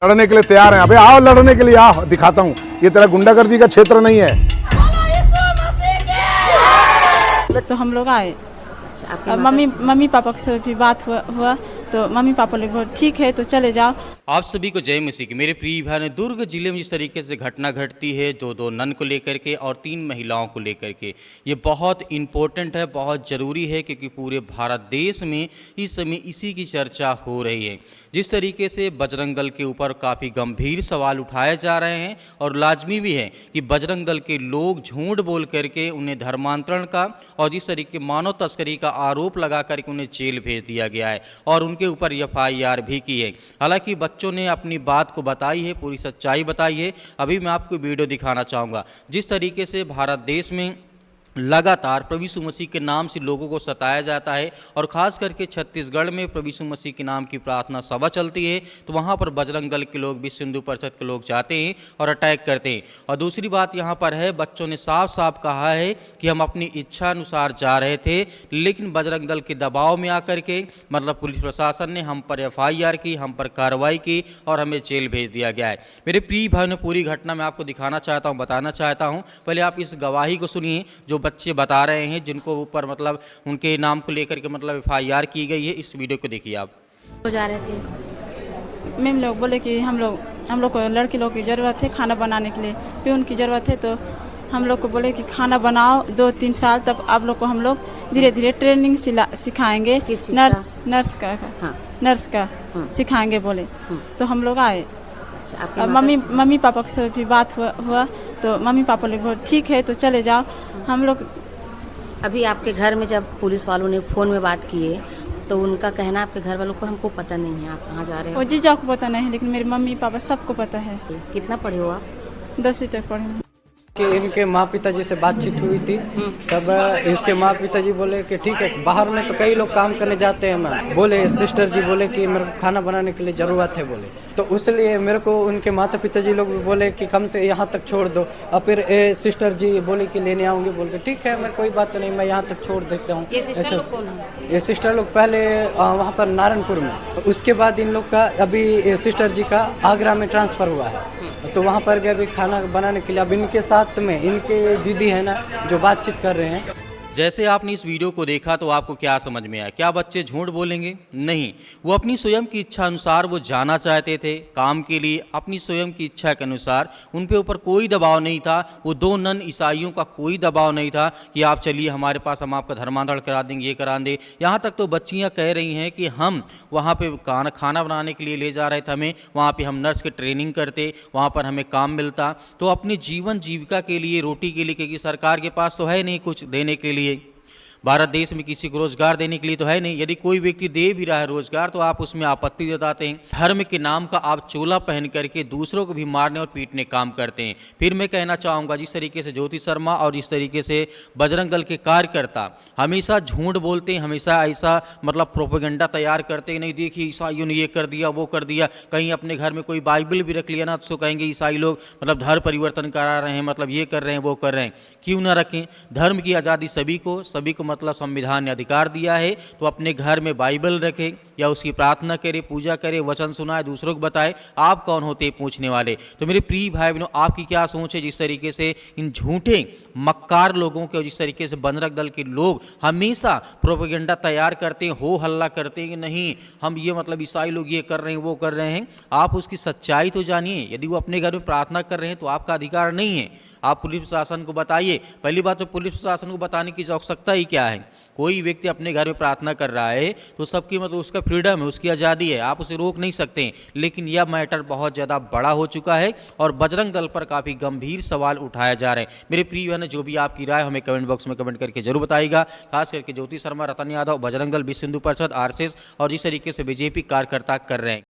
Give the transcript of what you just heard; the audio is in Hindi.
लड़ने के लिए तैयार हैं। अबे आओ लड़ने के लिए, आओ दिखाता हूँ। ये तेरा गुंडागर्दी का क्षेत्र नहीं है। तो हम लोग आए, मम्मी पापा से भी बात हुआ तो मम्मी पापा लोग बोले ठीक है तो चले जाओ। आप सभी को जय मसीह की। मेरे प्रिय भाई ने दुर्ग जिले में जिस तरीके से घटना घटती है जो दो नन को लेकर के और 3 महिलाओं को लेकर के, ये बहुत इम्पोर्टेंट है, बहुत ज़रूरी है, क्योंकि पूरे भारत देश में इस समय इसी की चर्चा हो रही है। जिस तरीके से बजरंग दल के ऊपर काफ़ी गंभीर सवाल उठाए जा रहे हैं और लाजमी भी है कि बजरंग दल के लोग झूठ बोल करके उन्हें धर्मांतरण का और जिस तरीके मानव तस्करी का आरोप लगा करके उन्हें जेल भेज दिया गया है और उनके ऊपर FIR भी की है। हालांकि बच्चों ने अपनी बात को बताई है, पूरी सच्चाई बताई है। अभी मैं आपको वीडियो दिखाना चाहूँगा। जिस तरीके से भारत देश में लगातार प्रभु यीशु मसीह के नाम से लोगों को सताया जाता है और ख़ास करके छत्तीसगढ़ में प्रभु यीशु मसीह के नाम की प्रार्थना सभा चलती है तो वहाँ पर बजरंग दल के लोग, विश्व हिंदू परिषद के लोग जाते हैं और अटैक करते हैं। और दूसरी बात यहाँ पर है, बच्चों ने साफ साफ कहा है कि हम अपनी इच्छा अनुसार जा रहे थे, लेकिन बजरंग दल के दबाव में आकर के मतलब पुलिस प्रशासन ने हम पर FIR की, हम पर कार्रवाई की और हमें जेल भेज दिया गया है। मेरे प्रिय भाई ने पूरी घटना मैं आपको दिखाना चाहता हूँ, बताना चाहता हूँ। पहले आप इस गवाही को सुनिए जो बच्चे बता रहे हैं, जिनको ऊपर मतलब उनके नाम को लेकर के मतलब FIR की गई है। इस वीडियो को देखिए आप। तो जा रहे थे, मैम लोग बोले कि हम लोग को लड़की लोग की ज़रूरत है खाना बनाने के लिए, प्यून की ज़रूरत है, तो हम लोग को बोले कि खाना बनाओ 2-3 साल, तब आप लोग को हम लोग धीरे धीरे ट्रेनिंग सिखाएंगे, नर्स का सिखाएंगे बोले। तो हम लोग आए, मम्मी पापा से भी बात हुआ तो मम्मी पापा लोग बोले ठीक है तो चले जाओ। हम लोग अभी आपके घर में जब पुलिस वालों ने फ़ोन में बात किए तो उनका कहना आपके घर वालों को हमको पता नहीं है आप कहाँ जा रहे हो। वो जीजा को पता नहीं है, लेकिन मेरे मम्मी पापा सबको पता है। कितना पढ़े हो आप? 10वीं तक पढ़े हैं। कि इनके माँ पिताजी से बातचीत हुई थी, तब इसके माँ पिताजी बोले कि ठीक है, बाहर में तो कई लोग काम करने जाते हैं मैम, बोले सिस्टर जी बोले कि मेरे को खाना बनाने के लिए ज़रूरत है बोले, तो उसलिए मेरे को उनके माता पिताजी लोग भी बोले कि कम से यहाँ तक छोड़ दो। और फिर सिस्टर जी बोले कि लेने आऊँगी, बोल के ठीक है मैं कोई बात नहीं, मैं यहाँ तक छोड़ देता हूँ। ये सिस्टर लोग पहले वहाँ पर नारायणपुर में, उसके बाद इन लोग का अभी सिस्टर जी का आगरा में ट्रांसफ़र हुआ है, तो वहाँ पर गए अभी खाना बनाने के लिए। अब इनके साथ में इनके दीदी है ना जो बातचीत कर रहे हैं। जैसे आपने इस वीडियो को देखा तो आपको क्या समझ में आया? क्या बच्चे झूठ बोलेंगे? नहीं, वो अपनी स्वयं की इच्छा अनुसार वो जाना चाहते थे काम के लिए, अपनी स्वयं की इच्छा के अनुसार। उन पे ऊपर कोई दबाव नहीं था। वो 2 नन ईसाइयों का कोई दबाव नहीं था कि आप चलिए हमारे पास, हम आपका धर्मांतरण करा देंगे, ये करा दें। यहाँ तक तो बच्चियाँ कह रही हैं कि हम वहाँ पर खाना बनाने के लिए ले जा रहे थे, हमें वहाँ पर हम नर्स की ट्रेनिंग करते, वहाँ पर हमें काम मिलता, तो अपनी जीवन जीविका के लिए, रोटी के लिए, क्योंकि सरकार के पास तो है नहीं कुछ देने के लिए, भारत देश में किसी को रोजगार देने के लिए तो है नहीं। यदि कोई व्यक्ति दे भी रहा है रोजगार तो आप उसमें आपत्ति जताते हैं। धर्म के नाम का आप चोला पहन करके दूसरों को भी मारने और पीटने काम करते हैं। फिर मैं कहना चाहूँगा, जिस तरीके से ज्योति शर्मा और जिस तरीके से बजरंग दल के कार्यकर्ता हमेशा झूठ बोलते हैं, हमेशा ऐसा मतलब प्रोपेगेंडा तैयार करते हैं, नहीं देखिए ईसाइयों ने ये कर दिया, वो कर दिया। कहीं अपने घर में कोई बाइबल भी रख लिया ना तो कहेंगे ईसाई लोग मतलब धर्म परिवर्तन करा रहे हैं, मतलब ये कर रहे हैं, वो कर रहे हैं। क्यों ना रखें? धर्म की आज़ादी सभी को मतलब संविधान ने अधिकार दिया है, तो अपने घर में बाइबल रखें या उसकी प्रार्थना करें, पूजा करें, वचन सुनाए, दूसरों को बताए। आप कौन होते हैं पूछने वाले? तो मेरे प्रिय भाई बहनों, आपकी क्या सोच है जिस तरीके से इन झूठे मक्कार लोगों के, जिस तरीके से बजरंग दल के लोग हमेशा प्रोपेगेंडा तैयार करते हैं, हो हल्ला करते हैं कि नहीं हम ये मतलब ईसाई लोग ये कर रहे हैं, वो कर रहे हैं। आप उसकी सच्चाई तो जानिए। यदि वो अपने घर में प्रार्थना कर रहे हैं तो आपका अधिकार नहीं है, आप पुलिस प्रशासन को बताइए। पहली बात तो पुलिस प्रशासन को बताने की आवश्यकता ही क्या है? कोई व्यक्ति अपने घर में प्रार्थना कर रहा है तो सबकी मतलब उसका फ्रीडम है, उसकी आज़ादी है, आप उसे रोक नहीं सकते। लेकिन यह मैटर बहुत ज़्यादा बड़ा हो चुका है और बजरंग दल पर काफ़ी गंभीर सवाल उठाए जा रहे हैं। मेरे प्रिय बहनों, जो भी आपकी राय हमें कमेंट बॉक्स में कमेंट करके जरूर बताइएगा। खास करके ज्योति शर्मा, रतन यादव, बजरंग दल, विश्व हिंदू परिषद, RSS और जिस तरीके से BJP कार्यकर्ता कर रहे हैं।